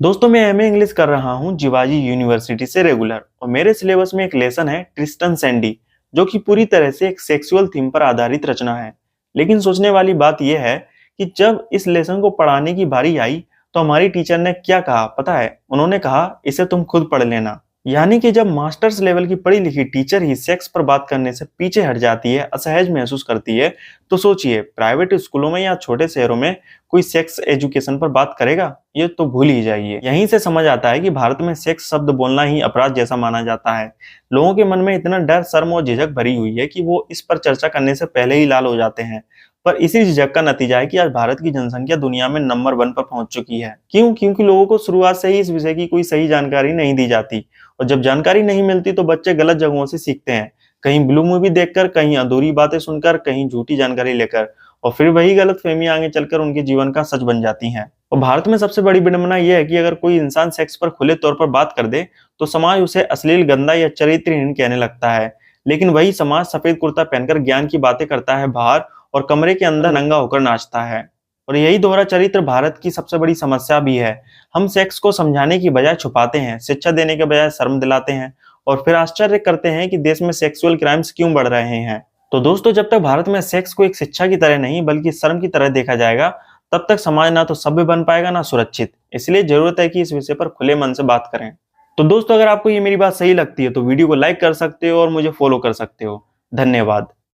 दोस्तों मैं MA English कर रहा हूँ जिवाजी यूनिवर्सिटी से रेगुलर और मेरे सिलेबस में एक लेसन है ट्रिस्टन सैंडी जो कि पूरी तरह से एक सेक्सुअल थीम पर आधारित रचना है। लेकिन सोचने वाली बात यह है कि जब इस लेसन को पढ़ाने की बारी आई तो हमारी टीचर ने क्या कहा पता है? उन्होंने कहा इसे तुम खुद पढ़ लेना। यानी कि जब मास्टर्स लेवल की पढ़ी लिखी टीचर ही सेक्स पर बात करने से पीछे हट जाती है, असहज महसूस करती है, तो सोचिए प्राइवेट स्कूलों में या छोटे शहरों में कोई सेक्स एजुकेशन पर बात करेगा? ये तो भूल ही जाइए। यहीं से समझ आता है कि भारत में सेक्स शब्द बोलना ही अपराध जैसा माना जाता है। लोगों के मन में इतना डर, शर्म और झिझक भरी हुई है कि वो इस पर चर्चा करने से पहले ही लाल हो जाते हैं। पर इसी झिझक का नतीजा है कि आज भारत की जनसंख्या दुनिया में नंबर 1 पर पहुंच चुकी है। क्यों? क्योंकि लोगों को शुरुआत से ही इस विषय की कोई सही जानकारी नहीं दी जाती और जब जानकारी नहीं मिलती तो बच्चे गलत जगहों से सीखते हैं। कहीं ब्लू मूवी देखकर, कहीं अधूरी बातें सुनकर, कहीं झूठी जानकारी लेकर, और फिर वही गलतफहमी आगे चलकर उनके जीवन का सच बन जाती हैं। और भारत में सबसे बड़ी विडंबना यह है कि अगर कोई इंसान सेक्स पर खुले तौर पर बात कर दे तो समाज उसे अश्लील, गंदा या चरित्रहीन कहने लगता है। लेकिन वही समाज सफेद कुर्ता पहनकर ज्ञान की बातें करता है बाहर और कमरे के अंदर नंगा होकर नाचता है। और यही दोहरा चरित्र भारत की सबसे बड़ी समस्या भी है। हम सेक्स को समझाने की बजाय छुपाते हैं, शिक्षा देने के बजाय शर्म दिलाते हैं और फिर आश्चर्य करते हैं कि देश में सेक्सुअल क्राइम्स क्यों बढ़ रहे हैं। तो दोस्तों, जब तक भारत में सेक्स को एक शिक्षा की तरह नहीं बल्कि शर्म की तरह देखा जाएगा, तब तक समाज ना तो सभ्य बन पाएगा ना सुरक्षित। इसलिए जरूरत है कि इस विषय पर खुले मन से बात करें। तो दोस्तों, अगर आपको ये मेरी बात सही लगती है तो वीडियो को लाइक कर सकते हो और मुझे फॉलो कर सकते हो। धन्यवाद।